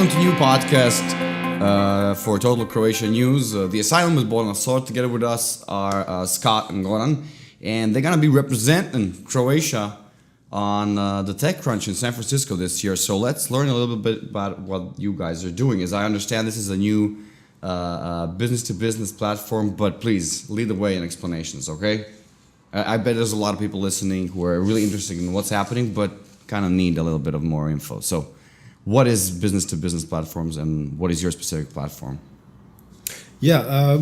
welcome to new podcast for Total Croatia News. The Asylum with Borna Sor. Together with us are Scott and Goran, and they're gonna be representing Croatia on the TechCrunch in San Francisco this year. So let's learn a little bit about what you guys are doing. As I understand, this is a new business-to-business platform, but please lead the way in explanations, okay? I bet there's a lot of people listening who are really interested in what's happening, but kind of need a little bit of more info. So what is business-to-business platforms, and what is your specific platform? Yeah,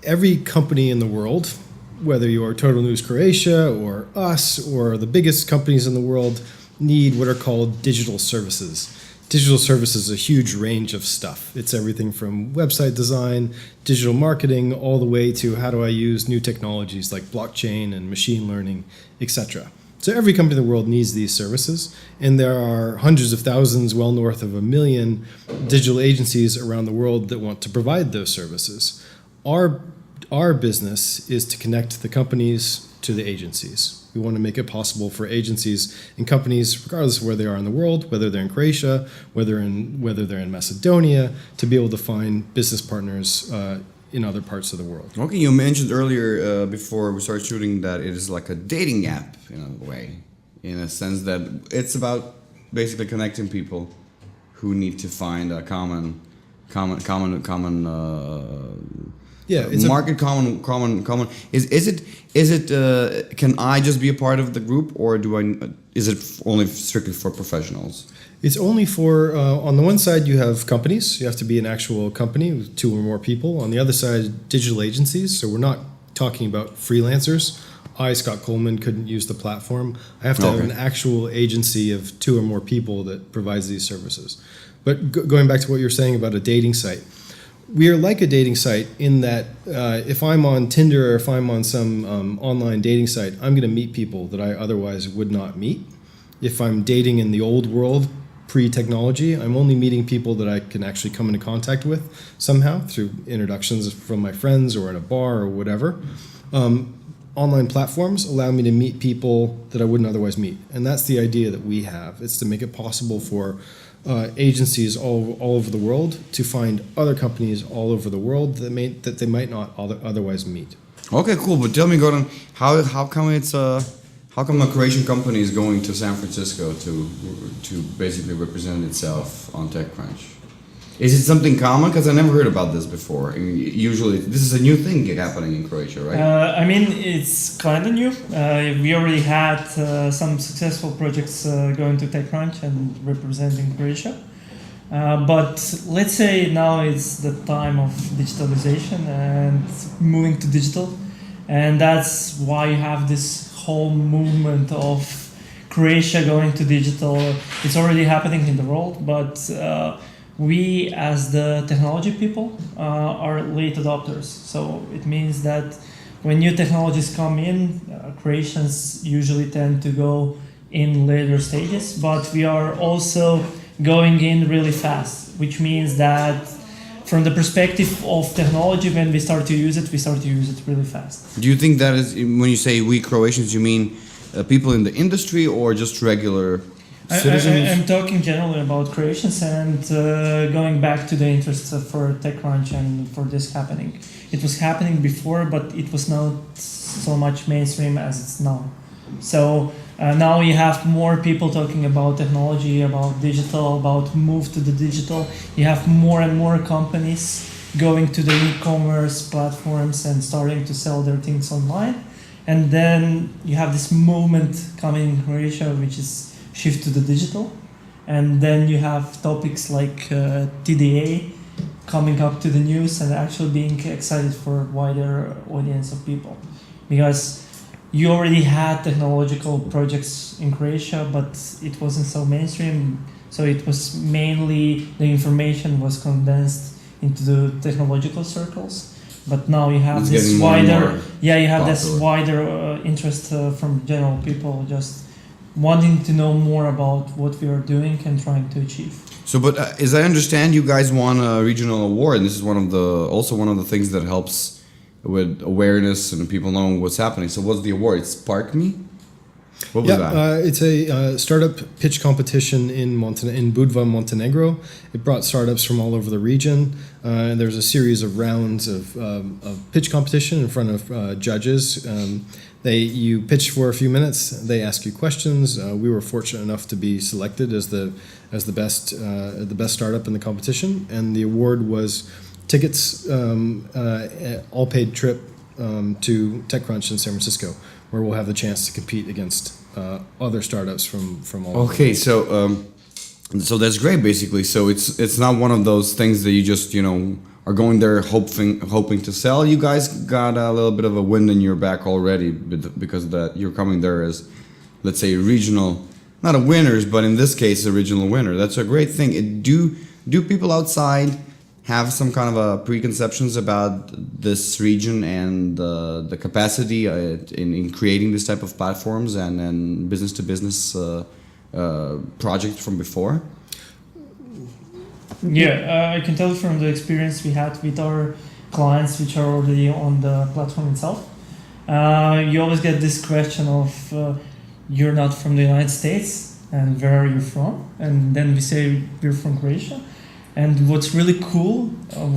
every company in the world, whether you're Total News Croatia or us or the biggest companies in the world, need what are called digital services. Digital services is a huge range of stuff. It's everything from website design, digital marketing, all the way to how do I use new technologies like blockchain and machine learning, etc. So every company in the world needs these services, and there are hundreds of thousands, well north of 1 million digital agencies around the world that want to provide those services. Our business is to connect the companies to the agencies. We want to make it possible for agencies and companies, regardless of where they are in the world, whether they're in Croatia, whether they're in Macedonia, to be able to find business partners in other parts of the world. Okay, you mentioned earlier before we started shooting that it is like a dating app in a way, in a sense that it's about basically connecting people who need to find a common. Yeah, it's market common. Is it? Can I just be a part of the group, or is it only strictly for professionals? It's only for, on the one side you have companies, you have to be an actual company with 2 or more people. On the other side, digital agencies, so we're not talking about freelancers. I, Scott Coleman, couldn't use the platform. I have to have an actual agency of 2 or more people that provides these services. But going back to what you're saying about a dating site, we are like a dating site in that if I'm on Tinder or if I'm on some online dating site, I'm going to meet people that I otherwise would not meet. If I'm dating in the old world, pre-technology, I'm only meeting people that I can actually come into contact with somehow through introductions from my friends or in a bar or whatever. Online platforms allow me to meet people that I wouldn't otherwise meet. And that's the idea that we have. It's to make it possible for agencies all over the world to find other companies all over the world that they might not otherwise meet. Okay, cool. But tell me, Goran, how come a Croatian company is going to San Francisco to basically represent itself on TechCrunch? Is it something common? Because I never heard about this before. I mean, usually, this is a new thing happening in Croatia, right? I mean, it's kind of new. We already had some successful projects going to TechCrunch and representing Croatia. But let's say now it's the time of digitalization and moving to digital. And that's why you have this whole movement of Croatia going to digital. It's already happening in the world, but we as the technology people are late adopters. So it means that when new technologies come in, Croatians usually tend to go in later stages, but we are also going in really fast, which means that from the perspective of technology, when we start to use it really fast. Do you think that is, when you say we Croatians, you mean people in the industry or just regular citizens? I'm talking generally about Croatians and going back to the interest for TechCrunch and for this happening. It was happening before, but it was not so much mainstream as it's now. So now you have more people talking about technology, about digital, about move to the digital. You have more and more companies going to the e-commerce platforms and starting to sell their things online. And then you have this movement coming in Croatia, which is shift to the digital. And then you have topics like TDA coming up to the news and actually being excited for a wider audience of people. Because you already had technological projects in Croatia, but it wasn't so mainstream. So it was mainly the information was condensed into the technological circles. But now you have this wider, this wider interest from general people just wanting to know more about what we are doing and trying to achieve. So, but as I understand, you guys won a regional award, and this is one of the things that helps with awareness and people knowing what's happening. So what's the award? It's Spark Me? What was that? It's a startup pitch competition in Budva, Montenegro. It brought startups from all over the region. And there's a series of rounds of pitch competition in front of judges. You pitch for a few minutes. They ask you questions. We were fortunate enough to be selected as the best startup in the competition, and the award was tickets, all paid trip to TechCrunch in San Francisco, where we'll have the chance to compete against other startups from all over. Okay, so that's great. Basically, so it's not one of those things that you just are going there hoping to sell. You guys got a little bit of a wind in your back already because that you're coming there as, let's say, regional, not a winners, but in this case, a regional winner. That's a great thing. Do people outside have some kind of a preconceptions about this region and the capacity in creating this type of platforms and business to business projects from before? Yeah, I can tell from the experience we had with our clients which are already on the platform itself. You always get this question of you're not from the United States and where are you from? And then we say we're from Croatia. And what's really cool,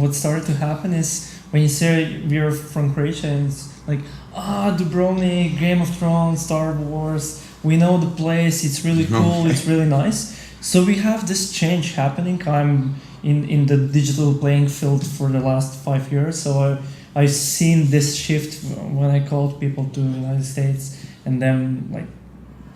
what started to happen is when you say we're from Croatia, and it's like, Dubrovnik, Game of Thrones, Star Wars, we know the place, it's really cool, it's really nice. So we have this change happening. I'm in the digital playing field for the last 5 years, so I've seen this shift when I called people to the United States, and then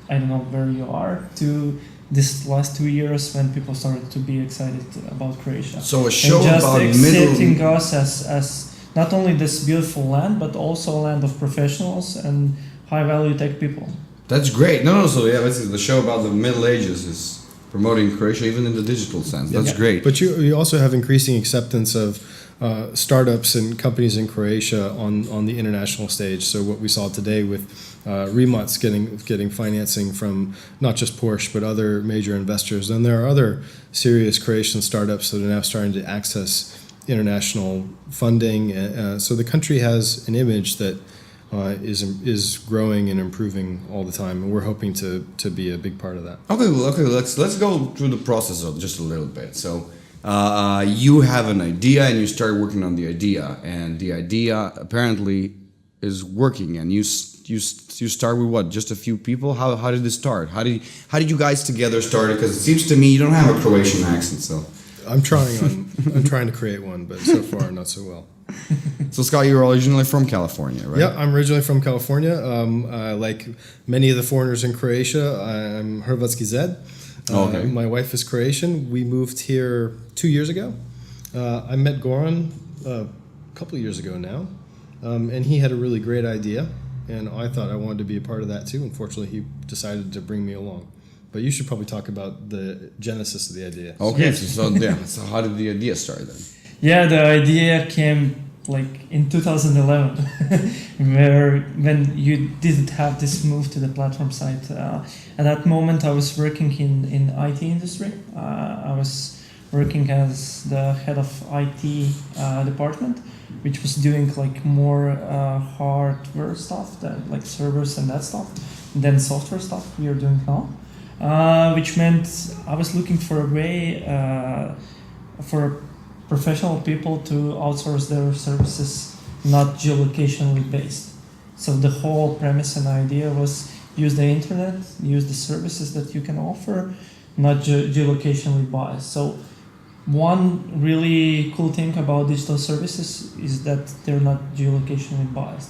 I don't know where you are, to this last 2 years when people started to be excited about Croatia. So a show and just about accepting us as not only this beautiful land, but also a land of professionals and high value tech people. That's great. So yeah, basically the show about the Middle Ages is promoting Croatia even in the digital sense. That's great. But you also have increasing acceptance of startups and companies in Croatia on the international stage. So what we saw today with Remots getting financing from not just Porsche but other major investors, and there are other serious Croatian startups that are now starting to access international funding. So the country has an image that is growing and improving all the time, and we're hoping to be a big part of that. Okay. Let's go through the process of just a little bit. So you have an idea and you start working on the idea, and the idea apparently is working, and you start with what, just a few people? How did it start? How did you guys together start it? Because it seems to me you don't have a Croatian accent, so I'm trying to create one, but so far not so well. So Scott, you're originally from California, right? Yeah, I'm originally from California. Like many of the foreigners in Croatia, I'm Hrvatski Zed. Okay. My wife is Croatian. We moved here 2 years ago. I met Goran a couple of years ago now, and he had a really great idea, and I thought I wanted to be a part of that too. Unfortunately, he decided to bring me along. But you should probably talk about the genesis of the idea. Okay, Yes. so how did the idea start then? Yeah, the idea came in 2011, when you didn't have this move to the platform site. At that moment, I was working in IT industry. I was working as the head of IT department, which was doing more hardware stuff, like servers and that stuff, than software stuff we are doing now. Which meant I was looking for a way for professional people to outsource their services not geolocationally based. So the whole premise and idea was use the internet, use the services that you can offer, not geolocationally biased. So one really cool thing about digital services is that they're not geolocationally biased.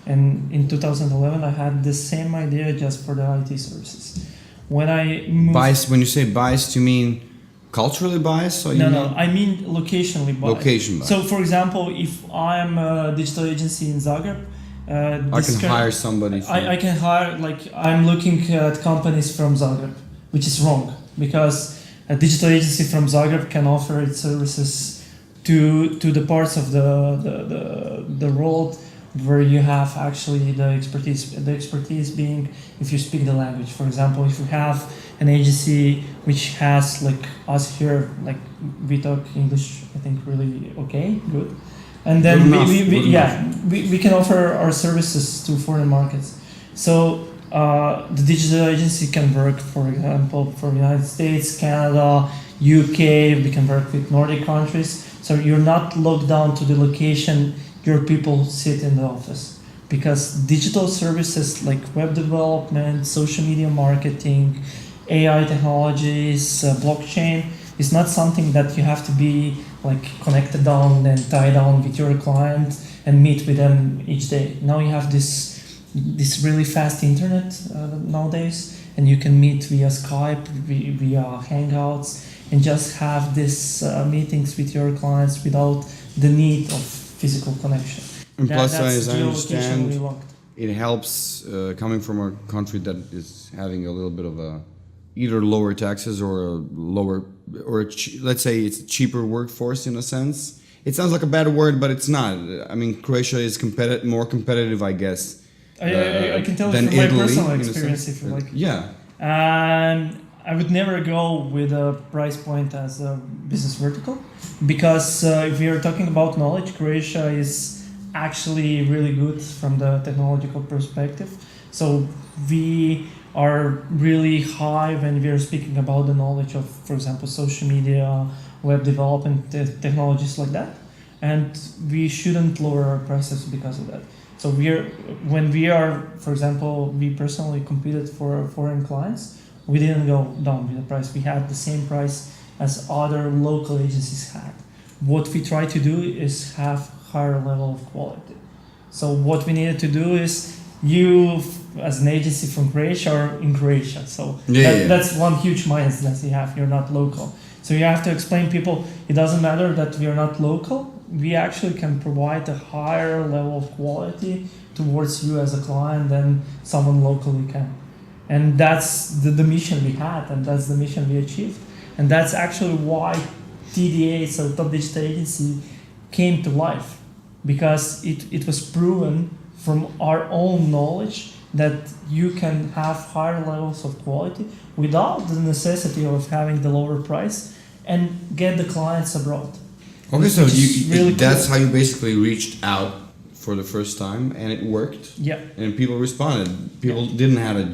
And in 2011, I had the same idea just for the IT services. When I moved, Biased, when you say biased, you mean culturally biased? Or No, I mean locationally biased. Location biased. So, for example, if I'm a digital agency in Zagreb, I can hire somebody. I can hire, I'm looking at companies from Zagreb, which is wrong, because a digital agency from Zagreb can offer its services to the parts of the world where you have actually the expertise. The expertise being if you speak the language. For example, if you have an agency which has us here, we talk English, I think really okay, good. And then we can offer our services to foreign markets. So the digital agency can work, for example, for United States, Canada, UK. We can work with Nordic countries. So you're not locked down to the location your people sit in the office. Because digital services like web development, social media marketing, AI technologies, blockchain is not something that you have to be like connected down and tied down with your client and meet with them each day. Now you have this really fast internet nowadays, and you can meet via Skype, via Hangouts, and just have these meetings with your clients without the need of physical connection. And plus, That's as I understand, geolocation locked. it helps coming from a country that is having a little bit of a either lower taxes or a lower or let's say it's a cheaper workforce in a sense. It sounds like a bad word, but it's not. I mean, Croatia is more competitive, I guess. I can tell than from my Italy, personal in a experience, sense. if you like. Yeah. And I would never go with a price point as a business vertical, because if we are talking about knowledge, Croatia is actually really good from the technological perspective. So we are really high when we are speaking about the knowledge of, for example, social media, web development, technologies like that. And we shouldn't lower our prices because of that. So when we are, for example, we personally competed for foreign clients, we didn't go down with the price. We had the same price as other local agencies had. What we try to do is have higher level of quality. So what we needed to do is, you as an agency from Croatia are in Croatia. So that's one huge minus that you have. You're not local. So you have to explain people, it doesn't matter that we are not local. We actually can provide a higher level of quality towards you as a client than someone locally can. And that's the mission we had, and that's the mission we achieved. And that's actually why TDA, so Top Digital Agency, came to life. Because it was proven from our own knowledge that you can have higher levels of quality without the necessity of having the lower price and get the clients abroad. Okay, so that's cool. how you basically reached out for the first time, and it worked. Yeah. And people responded. People didn't have a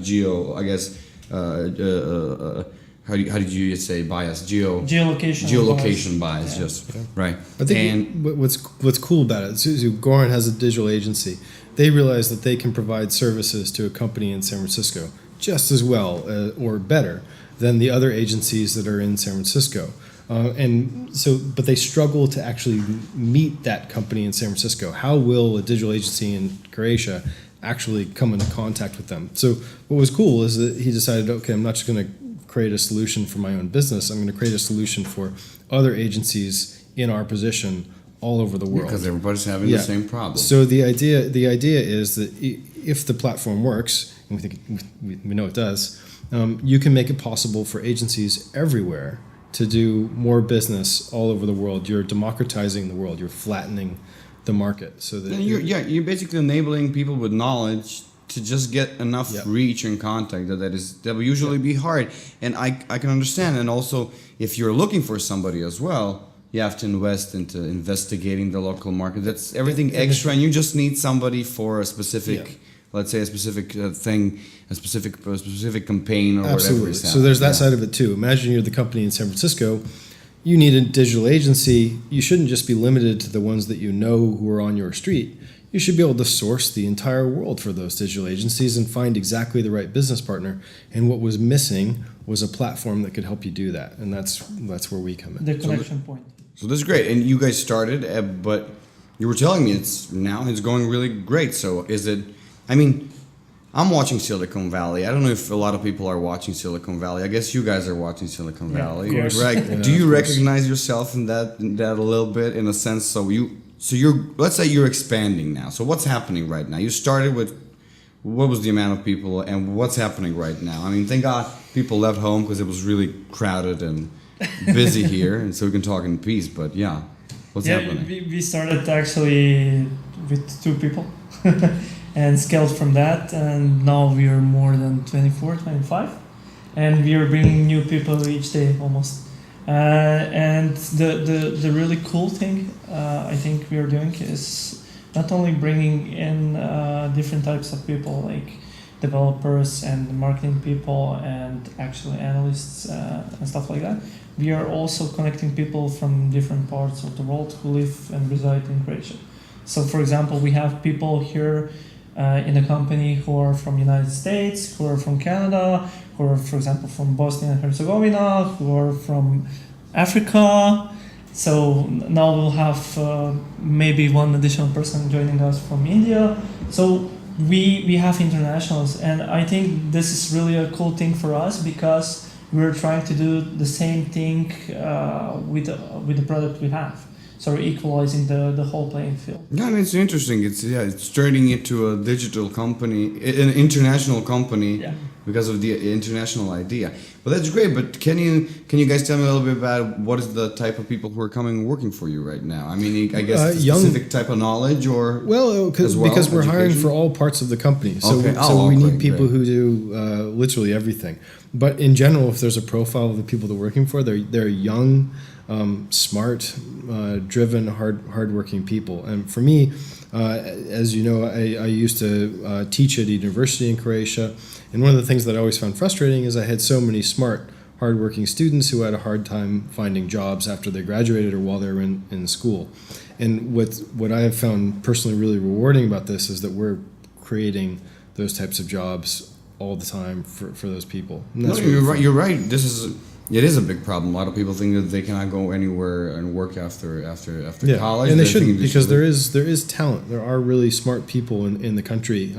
I guess, how did you say bias? Geolocation bias, Yeah. just right. I think what's cool about it, so Goran has a digital agency. They realize that they can provide services to a company in San Francisco just as well or better than the other agencies that are in San Francisco. But they struggle to actually meet that company in San Francisco. How will a digital agency in Croatia actually come into contact with them? So what was cool is that he decided, okay, I'm not just going to create a solution for my own business. I'm going to create a solution for other agencies in our position all over the world. Because everybody's having the same problem. So the idea is that if the platform works, and we know it does, you can make it possible for agencies everywhere to do more business all over the world. You're democratizing the world. You're flattening the market. So that you're basically enabling people with knowledge to just get enough reach and contact that will usually be hard. And I can understand. And also, if you're looking for somebody as well, you have to invest into investigating the local market. That's everything extra, and you just need somebody for a specific, let's say a specific thing, a specific campaign or whatever. So there's that side of it too. Imagine you're the company in San Francisco. You need a digital agency. You shouldn't just be limited to the ones that you know who are on your street. You should be able to source the entire world for those digital agencies and find exactly the right business partner. And what was missing was a platform that could help you do that. And that's where we come in. The connection point. So this is great. And you guys started, but you were telling me it's going really great. So is it, I mean, I'm watching Silicon Valley. I don't know if a lot of people are watching Silicon Valley. I guess you guys are watching Silicon Valley, right? Yeah, do you recognize yourself in that a little bit, in a sense? So you're, let's say you're expanding now. So what's happening right now? You started with, what was the amount of people, and what's happening right now? I mean, thank God people left home because it was really crowded and busy here, and so we can talk in peace. But what's happening? We started actually with 2 people and scaled from that, and now we are more than 24, 25, and we are bringing new people each day almost. And the really cool thing I think we are doing is not only bringing in different types of people, like developers and marketing people and actually analysts and stuff like that. We are also connecting people from different parts of the world who live and reside in Croatia. So, for example, we have people here in the company who are from United States, who are from Canada, who are, for example, from Bosnia and Herzegovina, who are from Africa. So now we'll have maybe one additional person joining us from India. So we have internationals, and I think this is really a cool thing for us because we're trying to do the same thing with the product we have. So we're equalizing the whole playing field. Yeah, I mean, it's interesting. It's turning into a digital company, an international company, because of the international idea. But that's great. But can you guys tell me a little bit about what is the type of people who are coming and working for you right now? I mean, I guess it's a specific type of knowledge, or because we're hiring for all parts of the company. So we need people who do literally everything. But in general, if there's a profile of the people they're working for, they're young, smart, driven, hardworking people. And for me, as you know, I used to teach at a university in Croatia, and one of the things that I always found frustrating is I had so many smart, hardworking students who had a hard time finding jobs after they graduated or while they were in school. And what I have found personally really rewarding about this is that we're creating those types of jobs all the time for those people. And that's you're right. You're right. It is a big problem. A lot of people think that they cannot go anywhere and work after college. And they shouldn't, because there is talent. There are really smart people in the country.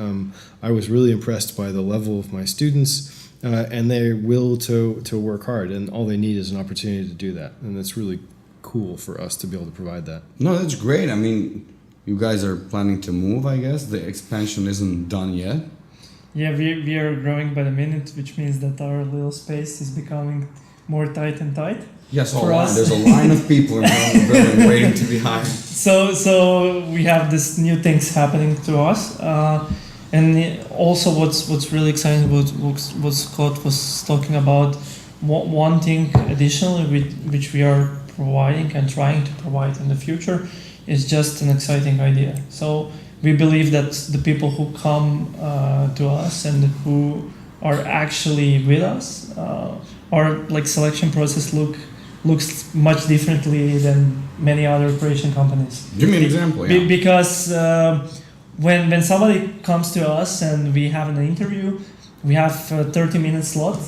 I was really impressed by the level of my students, and their will to work hard. And all they need is an opportunity to do that. And it's really cool for us to be able to provide that. No, that's great. I mean, you guys are planning to move, I guess. The expansion isn't done yet. Yeah, we are growing by the minute, which means that our little space is becoming more tight and tight. Yes, there's a line of people in front of the building waiting to be hired. So we have this new things happening to us, and also what's really exciting about what Scott was talking about. One thing additionally which we are providing and trying to provide in the future is just an exciting idea. So we believe that the people who come to us and who are actually with us, our like selection process looks much differently than many other Croatian companies. Give me an example. Yeah. Because when somebody comes to us and we have an interview, we have a 30-minute slot.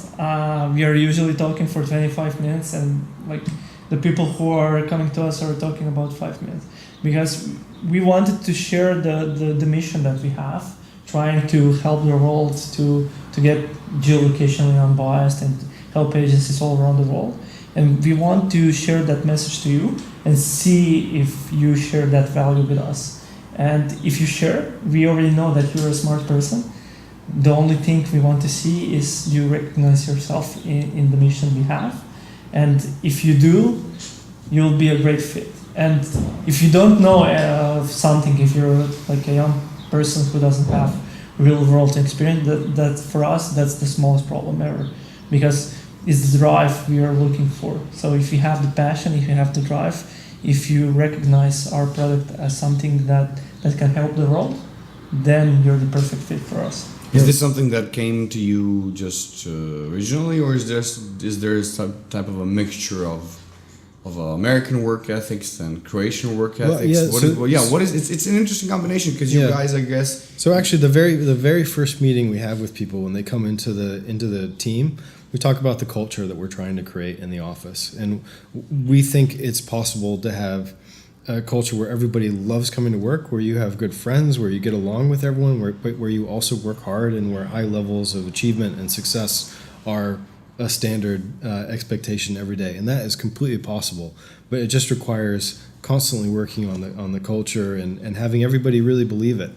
We are usually talking for 25 minutes, and like the people who are coming to us are talking about 5 minutes, because we wanted to share the mission that we have, trying to help the world to get geolocationally unbiased and help agencies all around the world. And we want to share that message to you and see if you share that value with us. And if you share, we already know that you're a smart person. The only thing we want to see is you recognize yourself in the mission we have. And if you do, you'll be a great fit. And if you don't know something, if you're like a young person who doesn't have real world experience, that for us, that's the smallest problem ever. Because it's the drive we are looking for. So if you have the passion, if you have the drive, if you recognize our product as something that can help the world, then you're the perfect fit for us. Is this something that came to you just originally, or is there some type of a mixture of American work ethics and Croatian work ethics? It's an interesting combination, because you guys, I guess. So actually, the very first meeting we have with people when they come into the team, we talk about the culture that we're trying to create in the office, and we think it's possible to have a culture where everybody loves coming to work, where you have good friends, where you get along with everyone, where you also work hard, and where high levels of achievement and success are a standard expectation every day. And that is completely possible, but it just requires constantly working on the culture and having everybody really believe it,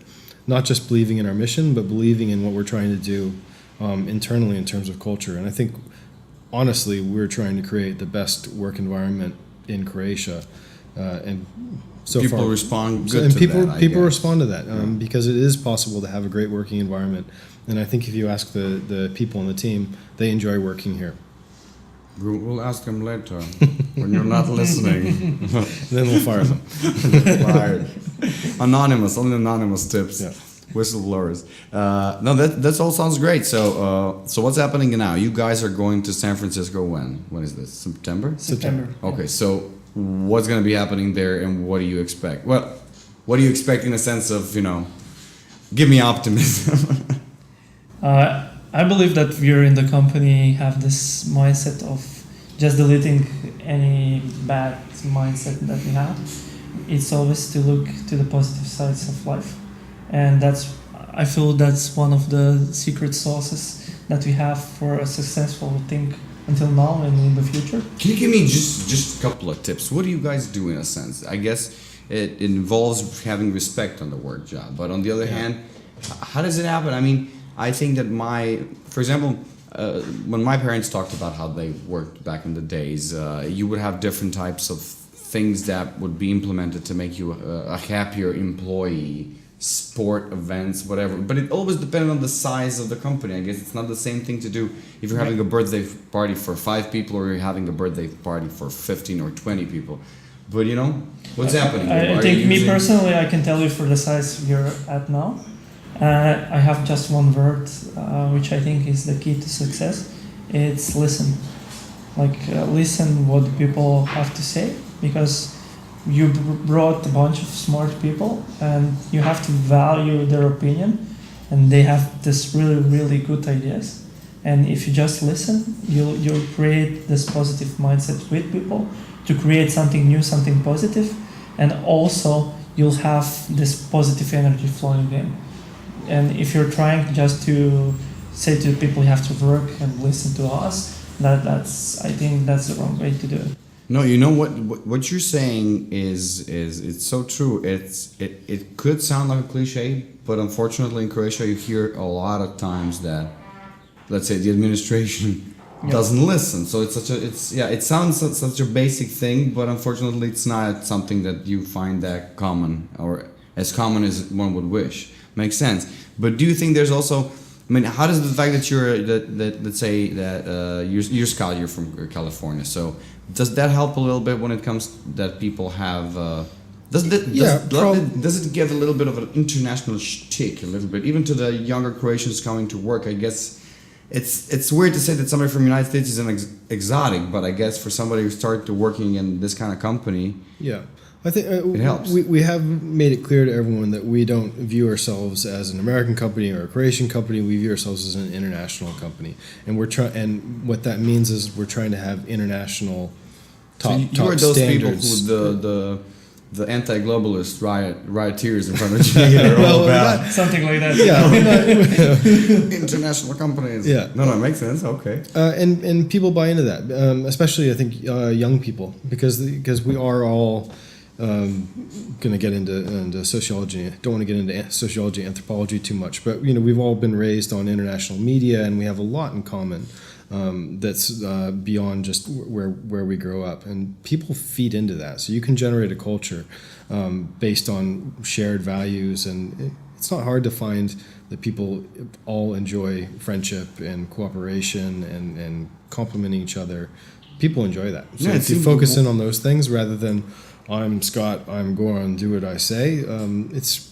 not just believing in our mission, but believing in what we're trying to do internally in terms of culture. And I think honestly we're trying to create the best work environment in Croatia, and so people far respond good and to people that, people respond to that because it is possible to have a great working environment. And I think if you ask the people on the team, they enjoy working here. We'll ask them later when you're not listening. Then we'll fire them. Fired. Only anonymous tips. Yeah. Whistleblowers. No, that all sounds great. So what's happening now? You guys are going to San Francisco when? When is this? September? September. Okay, so what's going to be happening there, and what do you expect? Well, what do you expect in a sense of, give me optimism. I believe that we're in the company have this mindset of just deleting any bad mindset that we have. It's always to look to the positive sides of life, and I feel that's one of the secret sauces that we have for a successful thing until now and in the future. Can you give me just a couple of tips? What do you guys do in a sense? I guess it involves having respect on the work job, but on the other hand, how does it happen? I mean, I think that for example, when my parents talked about how they worked back in the days, you would have different types of things that would be implemented to make you a happier employee, sport events, whatever. But it always depended on the size of the company. I guess it's not the same thing to do if you're having a birthday party for 5 people or you're having a birthday party for 15 or 20 people. But what's happening? I think me personally, I can tell you for the size you're at now. I have just one word, which I think is the key to success. It's listen. Listen what people have to say, because you brought a bunch of smart people and you have to value their opinion, and they have this really, really good ideas. And if you just listen, you'll create this positive mindset with people to create something new, something positive, and also you'll have this positive energy flowing in. And if you're trying just to say to people you have to work and listen to us, I think that's the wrong way to do it. No, what you're saying is it's so true. It could sound like a cliche, but unfortunately in Croatia you hear a lot of times that, let's say, the administration doesn't listen. So it sounds such a basic thing, but unfortunately it's not something that you find that common or as common as one would wish. Makes sense. But do you think there's also, I mean, how does the fact that let's say that you're Scott, you're from California, so does that help a little bit when it comes that people have? Does it give a little bit of an international shtick a little bit, even to the younger Croatians coming to work? I guess it's weird to say that somebody from the United States is an exotic, but I guess for somebody who started working in this kind of company, I think it helps. We have made it clear to everyone that we don't view ourselves as an American company or a Croatian company. We view ourselves as an international company, and and what that means is we're trying to have international top you are those standards. People who the anti-globalist rioteers in front of you are all about. Something like that. International companies. Yeah. No, it makes sense. Okay. And people buy into that, especially I think young people, because we are all going to get into sociology. Don't want to get into sociology, anthropology too much, but we've all been raised on international media, and we have a lot in common that's beyond just where we grow up, and people feed into that. So you can generate a culture based on shared values, and it's not hard to find that people all enjoy friendship and cooperation and complimenting each other. People enjoy that. So if you focus in on those things rather than I'm Scott, I'm Goran, do what I say, it's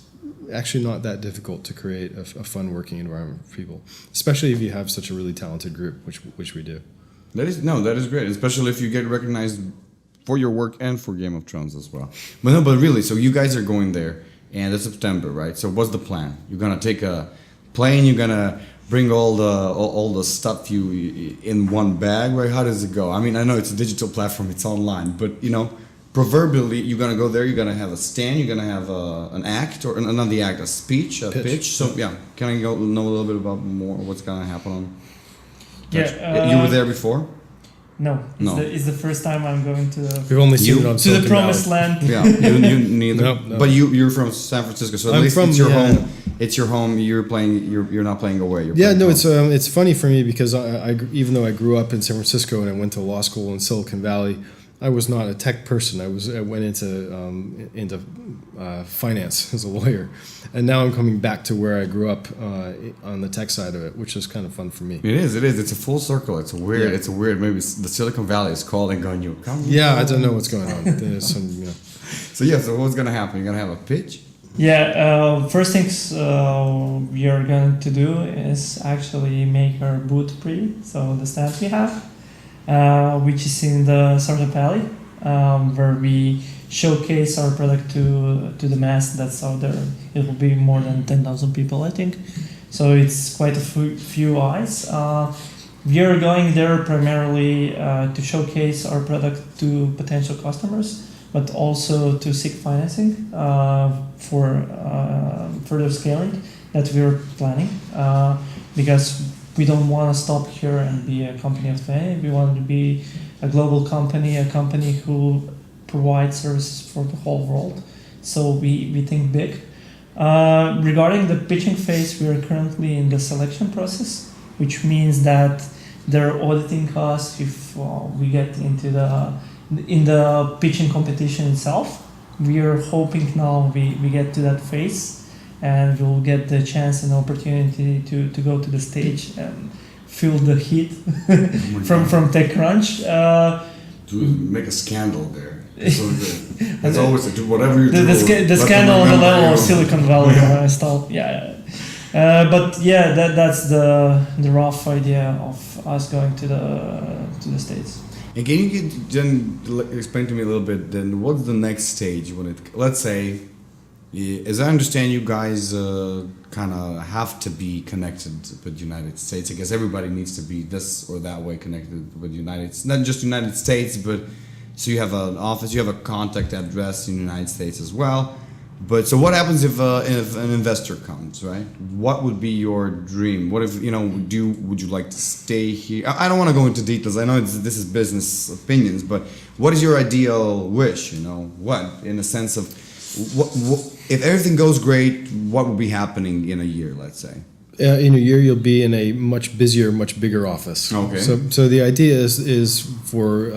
actually not that difficult to create a fun working environment for people, especially if you have such a really talented group, which we do. That is great, especially if you get recognized for your work and for Game of Thrones as well. But really, so you guys are going there, and it's September, right? So what's the plan? You're gonna take a plane, you're gonna bring all the stuff in one bag, right? How does it go? I mean, I know it's a digital platform, it's online, but proverbially, you're gonna go there. You're gonna have a stand. You're gonna have an act, or not the act, a speech, a pitch. So can I know a little bit about more what's gonna happen on? You were there before? No. It's the first time I'm going to. We've only seen it on to the promised land. Yeah, you neither. No. But you're from San Francisco, so at least it's your home. It's your home. You're playing. You're not playing away. It's funny for me because I even though I grew up in San Francisco and I went to law school in Silicon Valley, I was not a tech person. I went into finance as a lawyer, and now I'm coming back to where I grew up on the tech side of it, which is kind of fun for me. It is. It's a full circle. It's a weird. Yeah. It's a weird. Maybe the Silicon Valley is calling on you. I don't know what's going on. There's some. So what's gonna happen? You're gonna have a pitch. Yeah, first things we are going to do is actually make our booth pretty. So the stand we have, which is in the Startup Alley, where we showcase our product to the mass that's out there. It will be more than 10,000 people, I think. So it's quite a few eyes. We are going there primarily to showcase our product to potential customers, but also to seek financing for further scaling that we're planning. Because we don't want to stop here and be a company of 20. We want to be a global company, a company who provides services for the whole world. So we think big. Regarding the pitching phase, we are currently in the selection process, which means that they're auditing us if we get into the pitching competition itself. We are hoping now we get to that phase and we'll get the chance and opportunity to go to the stage and feel the heat from TechCrunch. To make a scandal there. So it's always to do whatever you do. The scandal on the level of Silicon Valley style. Yeah. But yeah, that's the rough idea of us going to the States. And can you then explain to me a little bit then what's the next stage when it, let's say, as I understand you guys kind of have to be connected with the United States. I guess everybody needs to be this or that way connected with not just United States, but so you have an office, you have a contact address in the United States as well. But so what happens if an investor comes, right? What would be your dream? What if, would you like to stay here? I don't want to go into details. I know this is business opinions, but what is your ideal wish? What, in a sense of, what if everything goes great, what will be happening in a year, let's say? In a year, you'll be in a much busier, much bigger office. Okay. So the idea is for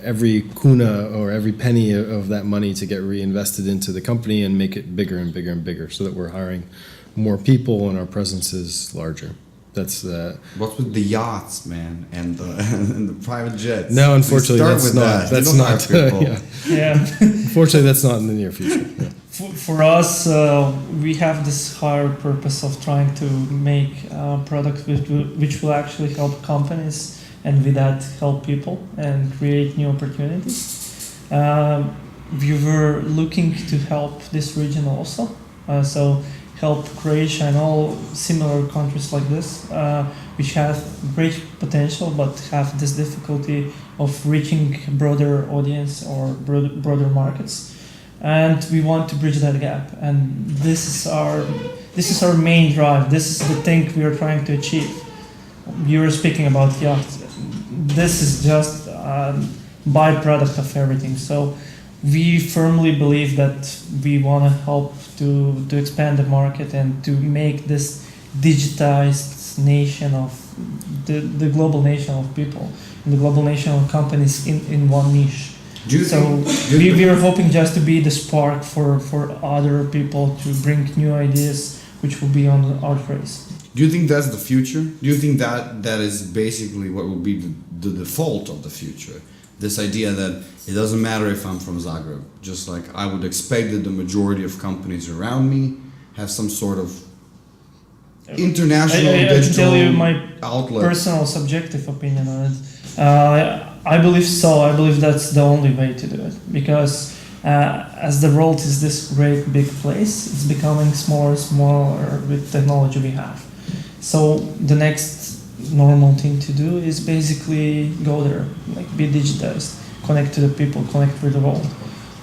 every kuna or every penny of that money to get reinvested into the company and make it bigger and bigger and bigger, so that we're hiring more people and our presence is larger. That's what's with the yachts, man, and the private jets? No, unfortunately, that's not. That's not. Yeah. Unfortunately, that's not in the near future. Yeah. For us, we have this higher purpose of trying to make a product which will actually help companies and with that help people and create new opportunities. We were looking to help this region also, so help Croatia and all similar countries like this, which have great potential but have this difficulty of reaching a broader audience or broader markets. And we want to bridge that gap, and this is our main drive. This is the thing we are trying to achieve. You were speaking about yachts. This is just a byproduct of everything. So we firmly believe that we want to help to expand the market and to make this digitized nation of the global nation of people, and the global nation of companies in one niche. We are hoping just to be the spark for other people to bring new ideas which will be on the art race. Do you think that's the future? Do you think that is basically what will be the default of the future? This idea that it doesn't matter if I'm from Zagreb, just like I would expect that the majority of companies around me have some sort of international digital I can tell you my outlet. Personal subjective opinion on it. I believe so. I believe that's the only way to do it, because as the world is this great big place, it's becoming smaller and smaller with technology we have. So the next normal thing to do is basically go there, like be digitized, connect to the people, connect with the world.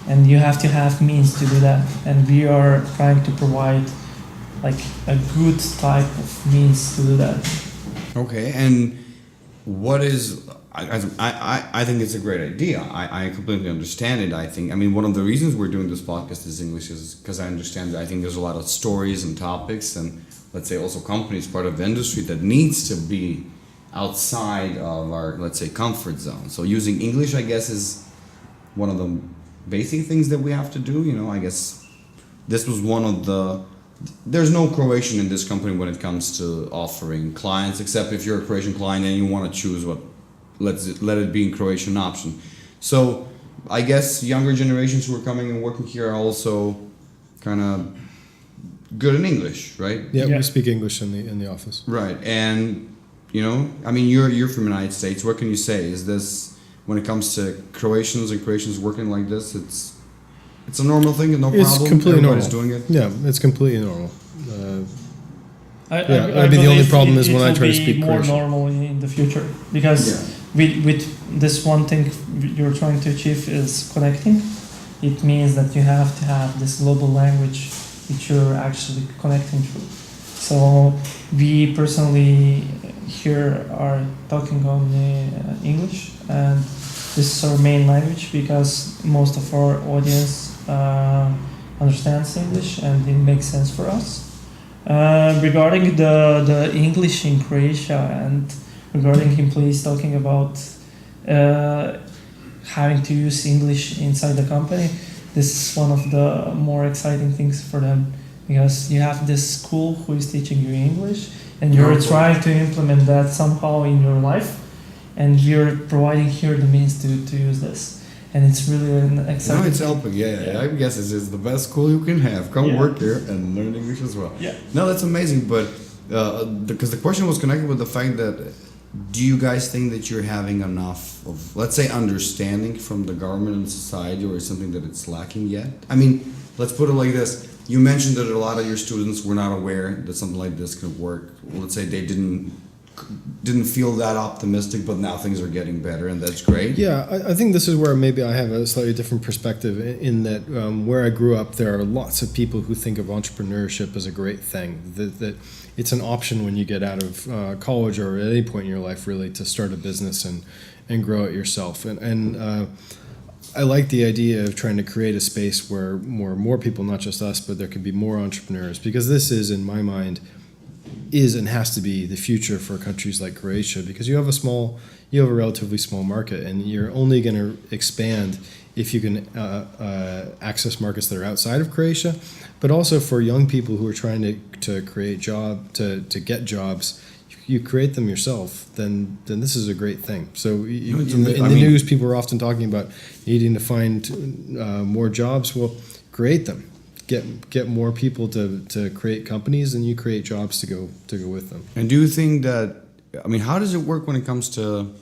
And you have to have means to do that. And we are trying to provide like a good type of means to do that. Okay, and what is... I think it's a great idea. I completely understand it. One of the reasons we're doing this podcast is English is because I understand that I think there's a lot of stories and topics and let's say also companies, part of the industry that needs to be outside of our, let's say, comfort zone. So using English, I guess, is one of the basic things that we have to do. I guess this was one of the... There's no Croatian in this company when it comes to offering clients, except if you're a Croatian client and you want to choose what... Let it be in Croatian option. So I guess younger generations who are coming and working here are also kind of good in English, right? Yeah, Yeah. we speak English in the office. Right, and you know, I mean, you're from the United States. What can you say? Is this when it comes to Croatians working like this? It's a normal thing and no It's problem. completely Everybody's normal. doing it. Yeah, it's completely normal. I I mean, the only believe problem is it when I will try to be speak more Croatian. normal in the future because with this one thing you're trying to achieve is connecting. It means that you have to have this global language which you're actually connecting through. So we personally here are talking only English, and this is our main language because most of our audience understands English and it makes sense for us. Regarding the English in Croatia and regarding employees talking about having to use English inside the company, this is one of the more exciting things for them because you have this school who is teaching you English and you're trying to implement that somehow in your life, and you're providing here the means to use this. And it's really an exciting No, it's thing. helping. Yeah. I guess it's the best school you can have. Come work here and learn English as well. Yeah. No, that's amazing. But because the question was connected with the fact that, do you guys think that you're having enough of, let's say, understanding from the government and society, or is something that it's lacking yet? I mean, let's put it like this. You mentioned that a lot of your students were not aware that something like this could work. Let's say they didn't feel that optimistic, but now things are getting better, and that's great. Yeah, I think this is where maybe I have a slightly different perspective in that where I grew up, there are lots of people who think of entrepreneurship as a great thing, that it's an option when you get out of college or at any point in your life, really, to start a business and grow it yourself. And I like the idea of trying to create a space where more people, not just us, but there can be more entrepreneurs, because this is, in my mind, is and has to be the future for countries like Croatia, because you have a relatively small market, and you're only going to expand if you can access markets that are outside of Croatia, but also for young people who are trying to create to get jobs. You create them yourself, then this is a great thing. So in the news, people are often talking about needing to find more jobs. Well, create them. Get more people to create companies, and you create jobs to go with them. And do you think that, I mean, how does it work when it comes to,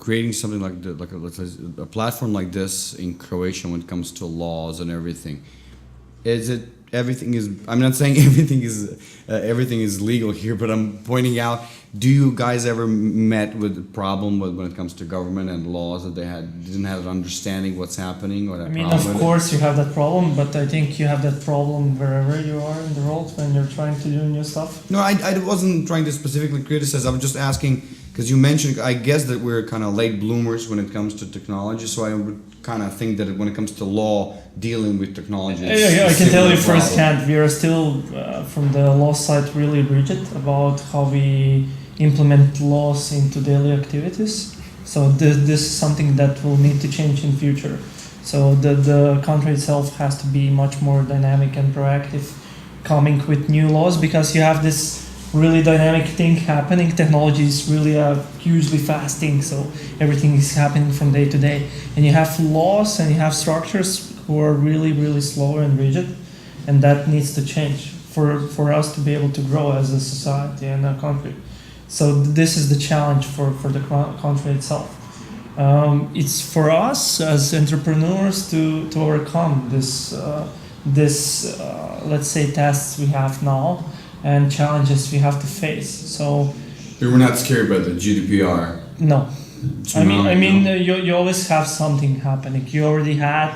creating something like a platform like this in Croatia when it comes to laws and everything? Is it everything is? I'm not saying everything is legal here, but I'm pointing out. Do you guys ever met with the problem when it comes to government and laws that they didn't have an understanding what's happening, or that I mean, problem of with course you have that problem, but I think you have that problem wherever you are in the world when you're trying to do new stuff. No, I wasn't trying to specifically criticize. I was just asking because you mentioned, I guess, that we're kind of late bloomers when it comes to technology. So I would kind of think that when it comes to law, dealing with technology, I can tell you problem. firsthand, we are still, from the law side, really rigid about how we implement laws into daily activities. So this is something that will need to change in future. So the country itself has to be much more dynamic and proactive, coming with new laws, because you have this really dynamic thing happening. Technology is really a hugely fast thing, so everything is happening from day to day. And you have laws and you have structures who are really, really slow and rigid, and that needs to change for us to be able to grow as a society and a country. So this is the challenge for the country itself. It's for us as entrepreneurs to overcome this let's say tasks we have now and challenges we have to face. So You were not scared by the GDPR. no, So I mean no. you always have something happening. You already had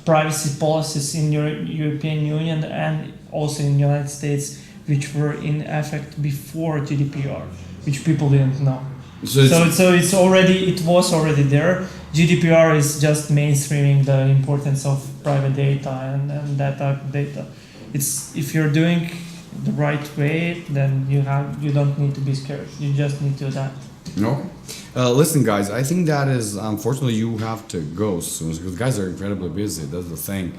privacy policies in your European Union and also in the United States, which were in effect before GDPR, which people didn't know. So it was already there. GDPR is just mainstreaming the importance of private data and that type of data. It's, if you're doing the right way, then you don't need to be scared. You just need to adapt. No. Listen, guys, I think that is, unfortunately, you have to go soon because guys are incredibly busy. That's the thing.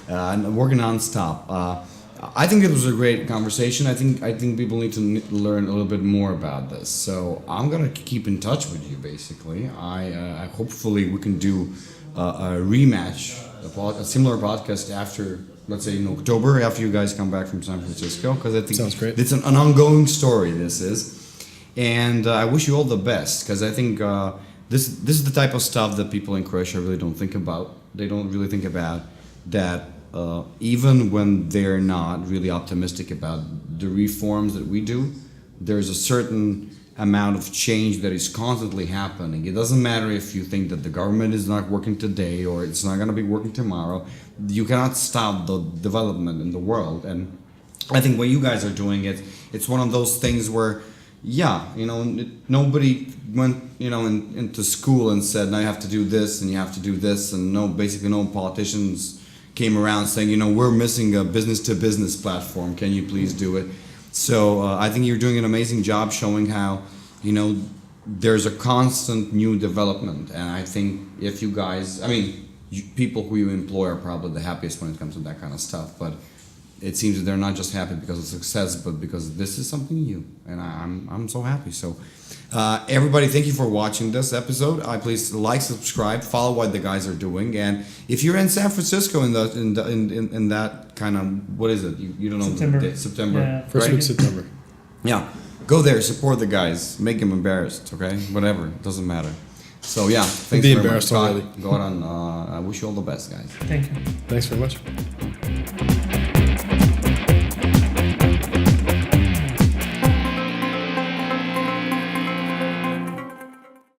And working non-stop. I think it was a great conversation. I think people need to learn a little bit more about this. So I'm gonna keep in touch with you. Basically, I hopefully we can do a rematch a similar podcast after, let's say in October, after you guys come back from San Francisco, because I think Sounds great. it's an ongoing story. This is, and I wish you all the best, because I think this is the type of stuff that people in Croatia really don't think about. They don't really think about that. Even when they're not really optimistic about the reforms that we do, there's a certain amount of change that is constantly happening. It doesn't matter if you think that the government is not working today or it's not going to be working tomorrow. You cannot stop the development in the world. And I think what you guys are doing, it's one of those things where, nobody went, into school and said, now you have to do this and you have to do this, and basically no politicians came around saying, we're missing a business-to-business platform. Can you please do it? So I think you're doing an amazing job showing how, there's a constant new development. And I think if you guys, people who you employ are probably the happiest when it comes to that kind of stuff. But it seems that they're not just happy because of success, but because this is something new. And I'm so happy. So everybody, thank you for watching this episode. Please like, subscribe, follow what the guys are doing. And if you're in San Francisco in that kind of, what is it? You don't know September. the date. September. Yeah. First week September. Yeah. Go there, support the guys, make them embarrassed, okay? Whatever, it doesn't matter. So yeah, thanks Be very much. embarrassed already. Goran, I wish you all the best, guys. Thank you. Thanks very much.